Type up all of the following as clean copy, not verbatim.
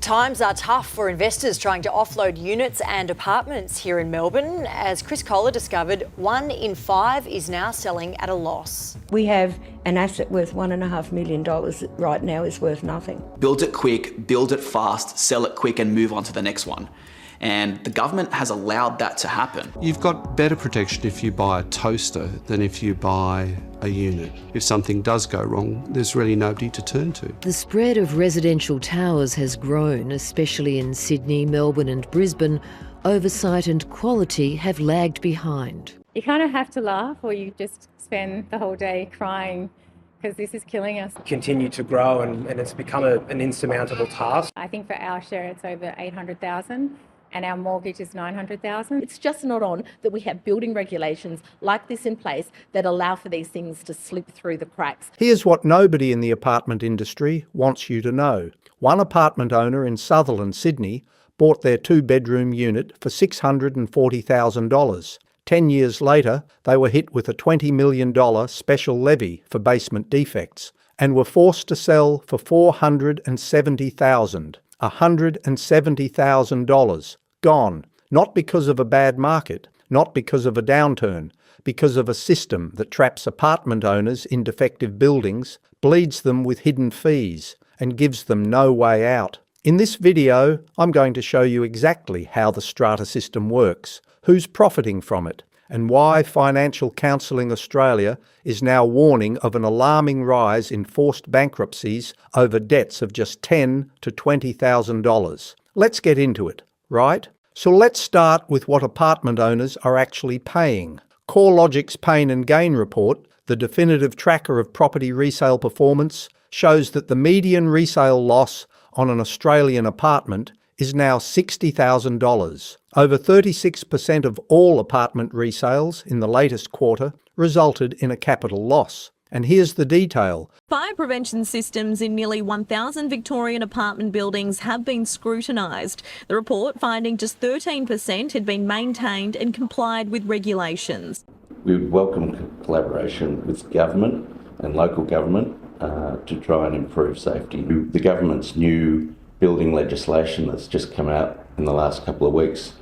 Times are tough for investors trying to offload units and apartments here in Melbourne. As Chris Kohler discovered, 1 in 5 is now selling at a loss. We have an asset worth $1.5 million that right now is worth nothing. Build it quick, build it fast, sell it quick and move on to the next one. And the government has allowed that to happen. You've got better protection if you buy a toaster than if you buy a unit. If something does go wrong, there's really nobody to turn to. The spread of residential towers has grown, especially in Sydney, Melbourne and Brisbane. Oversight and quality have lagged behind. You kind of have to laugh or you just spend the whole day crying because this is killing us. Continue to grow and it's become an insurmountable task. I think for our share it's over 800,000. And our mortgage is 900,000. It's just not on that we have building regulations like this in place that allow for these things to slip through the cracks. Here's what nobody in the apartment industry wants you to know. One apartment owner in Sutherland, Sydney, bought their 2-bedroom unit for $640,000. 10 years later, they were hit with a $20 million special levy for basement defects and were forced to sell for $470,000. $170,000 gone, not because of a bad market, not because of a downturn, because of a system that traps apartment owners in defective buildings, bleeds them with hidden fees, and gives them no way out. In this video, I'm going to show you exactly how the Strata system works, who's profiting from it, and why Financial Counselling Australia is now warning of an alarming rise in forced bankruptcies over debts of just $10,000 to $20,000. Let's get into it, right? So let's start with what apartment owners are actually paying. CoreLogic's Pain and Gain report, the definitive tracker of property resale performance, shows that the median resale loss on an Australian apartment is now $60,000. Over 36% of all apartment resales in the latest quarter resulted in a capital loss. And here's the detail. Fire prevention systems in nearly 1,000 Victorian apartment buildings have been scrutinised. The report finding just 13% had been maintained and complied with regulations. We would welcome collaboration with government and local government to try and improve safety. The government's new building legislation that's just come out in the last couple of weeks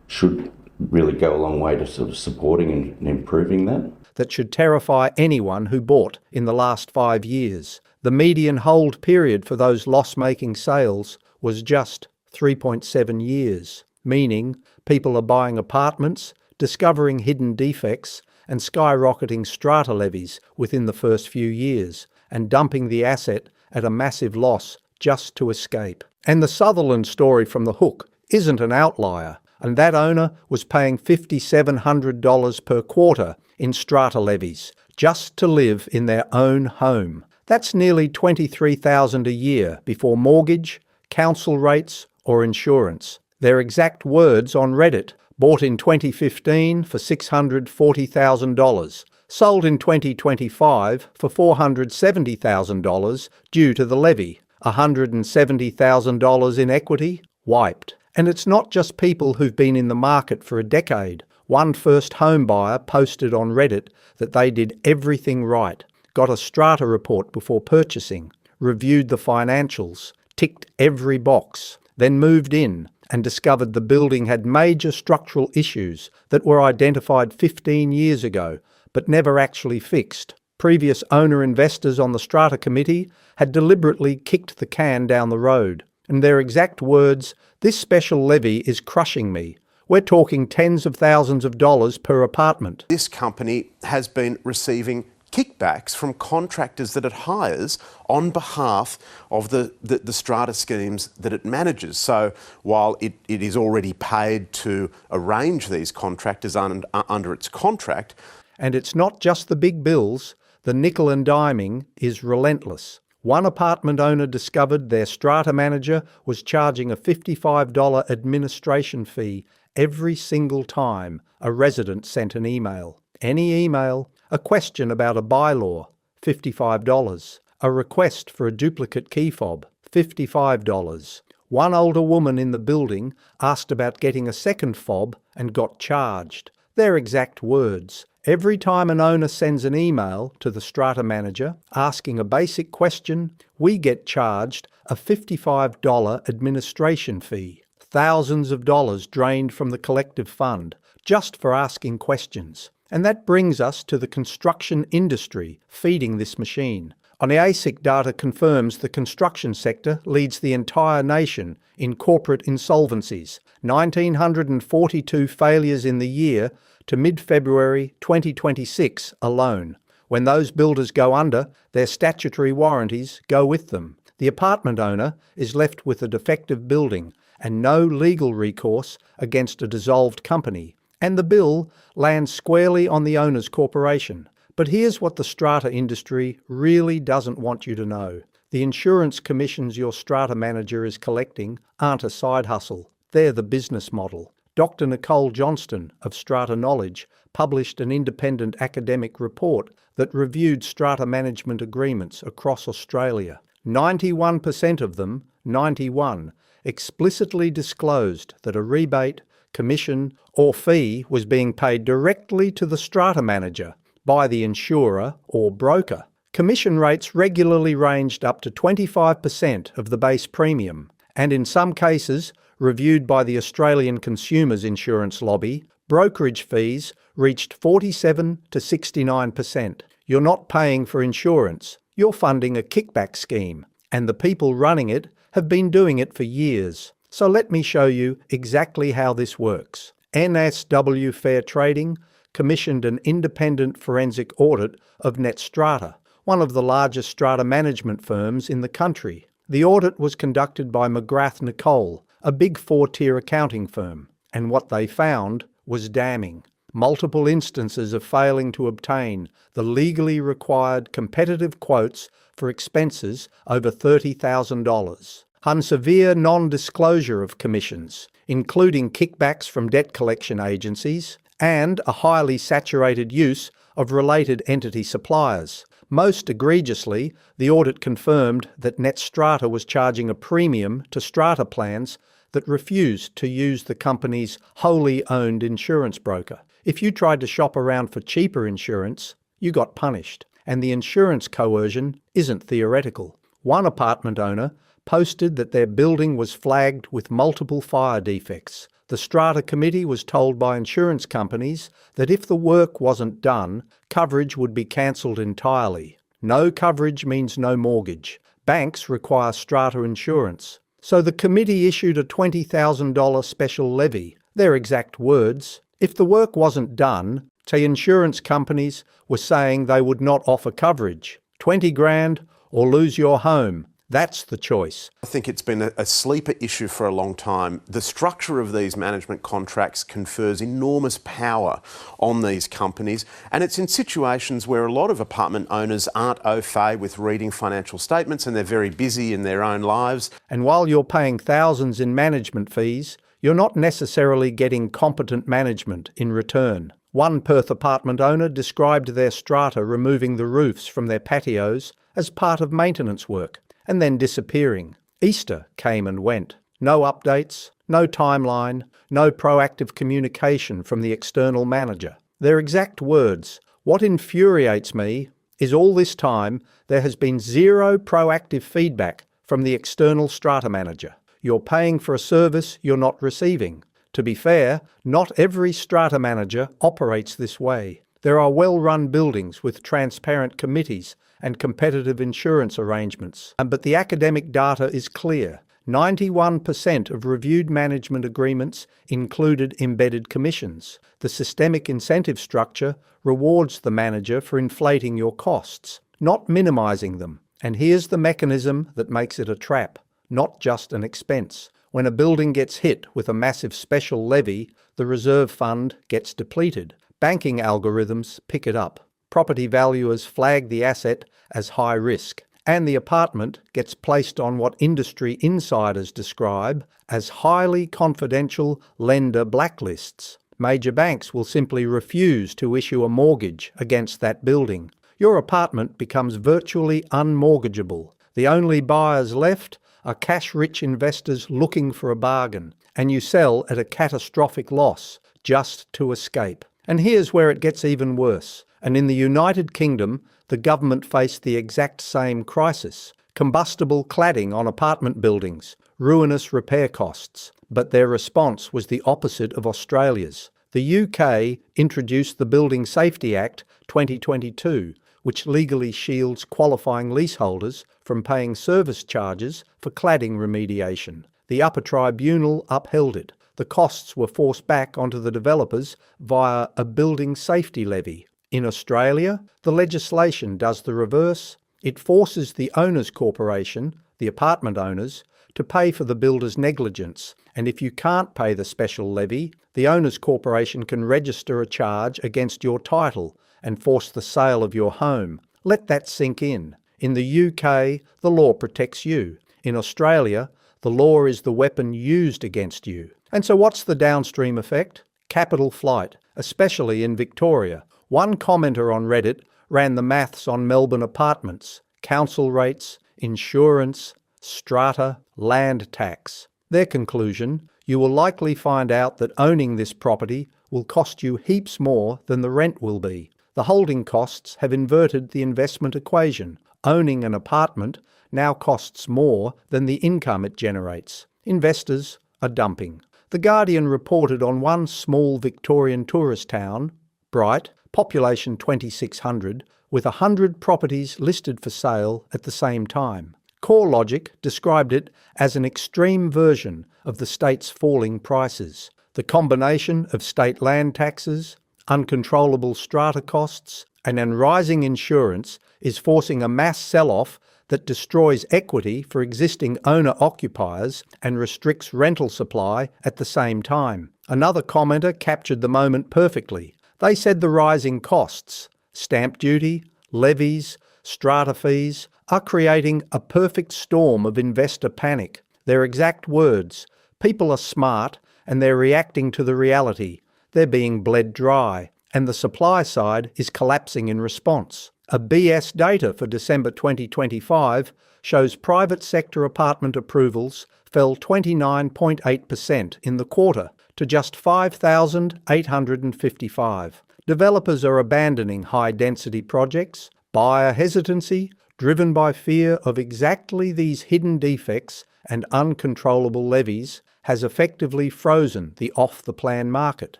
should really go a long way to sort of supporting and improving that. That should terrify anyone who bought in the last 5 years. The median hold period for those loss-making sales was just 3.7 years, meaning people are buying apartments, discovering hidden defects and skyrocketing strata levies within the first few years and dumping the asset at a massive loss just to escape. And the Sutherland story from the hook isn't an outlier, and that owner was paying $5,700 per quarter in strata levies just to live in their own home. That's nearly $23,000 a year before mortgage, council rates or insurance. Their exact words on Reddit: bought in 2015 for $640,000, sold in 2025 for $470,000 due to the levy. $170,000 in equity wiped. And it's not just people who've been in the market for a decade. One first home buyer posted on Reddit that they did everything right, got a strata report before purchasing, reviewed the financials, ticked every box, then moved in and discovered the building had major structural issues that were identified 15 years ago but never actually fixed. Previous owner investors on the Strata committee had deliberately kicked the can down the road. And their exact words, "This special levy is crushing me. We're talking tens of thousands of dollars per apartment." This company has been receiving kickbacks from contractors that it hires on behalf of the strata schemes that it manages. So while it is already paid to arrange these contractors under its contract. And it's not just the big bills. The nickel and diming is relentless. One apartment owner discovered their strata manager was charging a $55 administration fee every single time a resident sent an email. Any email, a question about a bylaw, $55. A request for a duplicate key fob, $55. One older woman in the building asked about getting a second fob and got charged. Their exact words: every time an owner sends an email to the strata manager asking a basic question, we get charged a $55 administration fee. Thousands of dollars drained from the collective fund just for asking questions. And that brings us to the construction industry feeding this machine. The ASIC data confirms the construction sector leads the entire nation in corporate insolvencies, 1,942 failures in the year to mid-February 2026 alone. When those builders go under, their statutory warranties go with them. The apartment owner is left with a defective building and no legal recourse against a dissolved company, and the bill lands squarely on the owner's corporation. But here's what the strata industry really doesn't want you to know. The insurance commissions your strata manager is collecting aren't a side hustle. They're the business model. Dr. Nicole Johnston of Strata Knowledge published an independent academic report that reviewed strata management agreements across Australia. 91% of them, 91, explicitly disclosed that a rebate, commission or fee was being paid directly to the strata manager by the insurer or broker. Commission rates regularly ranged up to 25% of the base premium, and in some cases, reviewed by the Australian Consumers Insurance Lobby, brokerage fees reached 47 to 69%. You're not paying for insurance, you're funding a kickback scheme, and the people running it have been doing it for years. So let me show you exactly how this works. NSW Fair Trading commissioned an independent forensic audit of NetStrata, one of the largest strata management firms in the country. The audit was conducted by McGrath Nicole, a big four-tier accounting firm, and what they found was damning. Multiple instances of failing to obtain the legally required competitive quotes for expenses over $30,000. Severe non-disclosure of commissions, including kickbacks from debt collection agencies, and a highly saturated use of related entity suppliers. Most egregiously, the audit confirmed that NetStrata was charging a premium to strata plans that refused to use the company's wholly owned insurance broker. If you tried to shop around for cheaper insurance, you got punished. And the insurance coercion isn't theoretical. One apartment owner posted that their building was flagged with multiple fire defects. The Strata Committee was told by insurance companies that if the work wasn't done, coverage would be cancelled entirely. No coverage means no mortgage. Banks require strata insurance. So the committee issued a $20,000 special levy. Their exact words: if the work wasn't done, the insurance companies were saying they would not offer coverage. 20 grand or lose your home. That's the choice. I think it's been a sleeper issue for a long time. The structure of these management contracts confers enormous power on these companies, and it's in situations where a lot of apartment owners aren't au fait with reading financial statements and they're very busy in their own lives. And while you're paying thousands in management fees, you're not necessarily getting competent management in return. One Perth apartment owner described their strata removing the roofs from their patios as part of maintenance work, and then disappearing. Easter came and went. No updates, no timeline, no proactive communication from the external manager. Their exact words: "What infuriates me is all this time there has been zero proactive feedback from the external strata manager. You're paying for a service you're not receiving." To be fair, not every strata manager operates this way. There are well-run buildings with transparent committees and competitive insurance arrangements. But the academic data is clear. 91% of reviewed management agreements included embedded commissions. The systemic incentive structure rewards the manager for inflating your costs, not minimising them. And here's the mechanism that makes it a trap, not just an expense. When a building gets hit with a massive special levy, the reserve fund gets depleted. Banking algorithms pick it up. Property valuers flag the asset as high risk, and the apartment gets placed on what industry insiders describe as highly confidential lender blacklists. Major banks will simply refuse to issue a mortgage against that building. Your apartment becomes virtually unmortgageable. The only buyers left are cash-rich investors looking for a bargain, and you sell at a catastrophic loss just to escape. And here's where it gets even worse. And in the United Kingdom, the government faced the exact same crisis. combustible cladding on apartment buildings, ruinous repair costs. But their response was the opposite of Australia's. The UK introduced the Building Safety Act 2022, which legally shields qualifying leaseholders from paying service charges for cladding remediation. The upper tribunal upheld it. The costs were forced back onto the developers via a building safety levy. In Australia, the legislation does the reverse. It forces the owners' corporation, the apartment owners, to pay for the builder's negligence, and if you can't pay the special levy, the owners' corporation can register a charge against your title and force the sale of your home. Let that sink in. In the UK, the law protects you. In Australia, the law is the weapon used against you. And so what's the downstream effect? Capital flight, especially in Victoria. One commenter on Reddit ran the maths on Melbourne apartments, council rates, insurance, strata, land tax. Their conclusion: you will likely find out that owning this property will cost you heaps more than the rent will be. The holding costs have inverted the investment equation. Owning an apartment now costs more than the income it generates. Investors are dumping. The Guardian reported on one small Victorian tourist town, Bright, population 2,600, with 100 properties listed for sale at the same time. CoreLogic described it as an extreme version of the state's falling prices. The combination of state land taxes, uncontrollable strata costs, and rising insurance is forcing a mass sell-off that destroys equity for existing owner-occupiers and restricts rental supply at the same time. Another commenter captured the moment perfectly. They said the rising costs, stamp duty, levies, strata fees, are creating a perfect storm of investor panic. Their exact words: people are smart and they're reacting to the reality. They're being bled dry, and the supply side is collapsing in response. A BS data for December 2025 shows private sector apartment approvals fell 29.8% in the quarter to just 5,855. Developers are abandoning high-density projects. Buyer hesitancy, driven by fear of exactly these hidden defects and uncontrollable levies, has effectively frozen the off-the-plan market.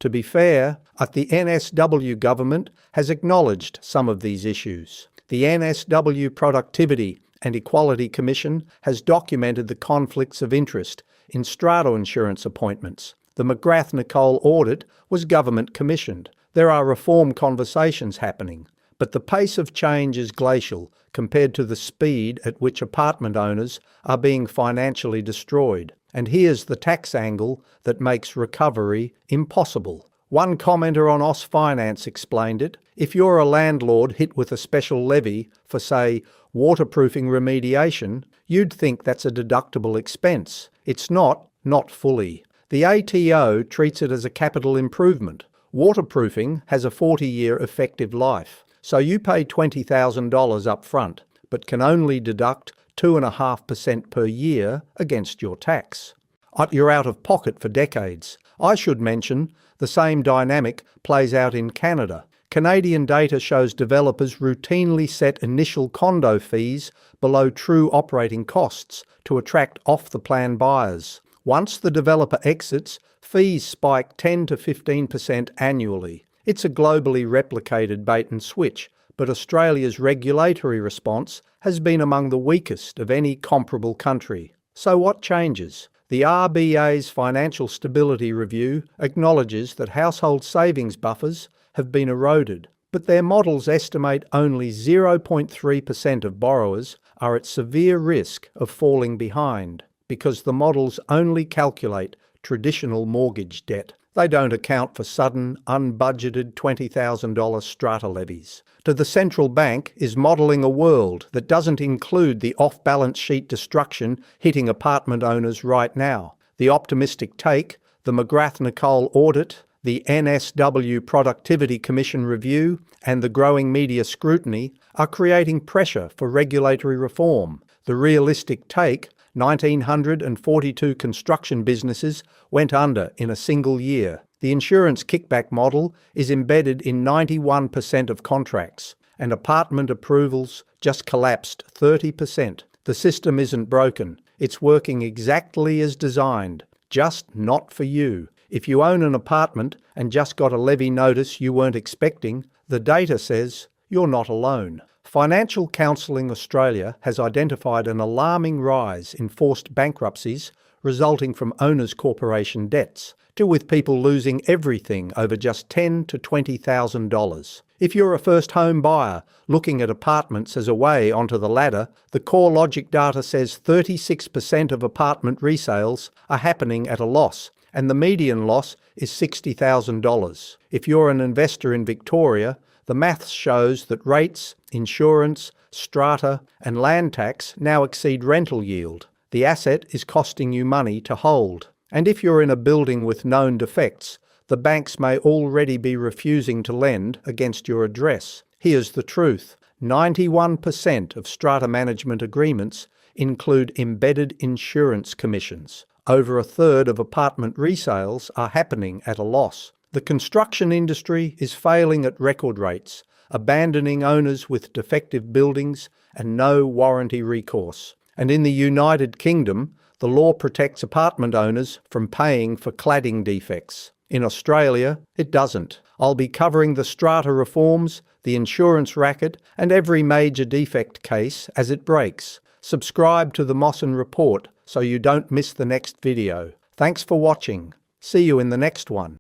To be fair, the NSW government has acknowledged some of these issues. The NSW Productivity and Equality Commission has documented the conflicts of interest in strata insurance appointments. The McGrath-Nicole audit was government commissioned. There are reform conversations happening, but the pace of change is glacial compared to the speed at which apartment owners are being financially destroyed. And here's the tax angle that makes recovery impossible. One commenter on Aus Finance explained it: if you're a landlord hit with a special levy for, say, waterproofing remediation, you'd think that's a deductible expense. It's not fully. The ATO treats it as a capital improvement. Waterproofing has a 40-year effective life, so you pay $20,000 up front, but can only deduct 2.5% per year against your tax. You're out of pocket for decades. I should mention the same dynamic plays out in Canada. Canadian data shows developers routinely set initial condo fees below true operating costs to attract off-the-plan buyers. Once the developer exits, fees spike 10 to 15% annually. It's a globally replicated bait and switch, but Australia's regulatory response has been among the weakest of any comparable country. So what changes? The RBA's Financial Stability Review acknowledges that household savings buffers have been eroded, but their models estimate only 0.3% of borrowers are at severe risk of falling behind, because the models only calculate traditional mortgage debt. They don't account for sudden, unbudgeted $20,000 strata levies. The central bank is modelling a world that doesn't include the off-balance sheet destruction hitting apartment owners right now. The optimistic take, the McGrath-Nicole audit, the NSW Productivity Commission review, and the growing media scrutiny are creating pressure for regulatory reform. The realistic take, 1,942 construction businesses went under in a single year. The insurance kickback model is embedded in 91% of contracts, and apartment approvals just collapsed 30%. The system isn't broken. It's working exactly as designed, just not for you. If you own an apartment and just got a levy notice you weren't expecting, the data says you're not alone. Financial Counselling Australia has identified an alarming rise in forced bankruptcies resulting from owners' corporation debts, with people losing everything over just $10,000 to $20,000. If you're a first home buyer looking at apartments as a way onto the ladder, the CoreLogic data says 36% of apartment resales are happening at a loss, and the median loss is $60,000. If you're an investor in Victoria, the maths shows that rates, insurance, strata and land tax now exceed rental yield. The asset is costing you money to hold. And if you're in a building with known defects, the banks may already be refusing to lend against your address. Here's the truth. 91% of strata management agreements include embedded insurance commissions. Over a third of apartment resales are happening at a loss. The construction industry is failing at record rates, abandoning owners with defective buildings and no warranty recourse. And in the United Kingdom, the law protects apartment owners from paying for cladding defects. In Australia, it doesn't. I'll be covering the strata reforms, the insurance racket, and every major defect case as it breaks. Subscribe to the Mawson Report so you don't miss the next video. Thanks for watching. See you in the next one.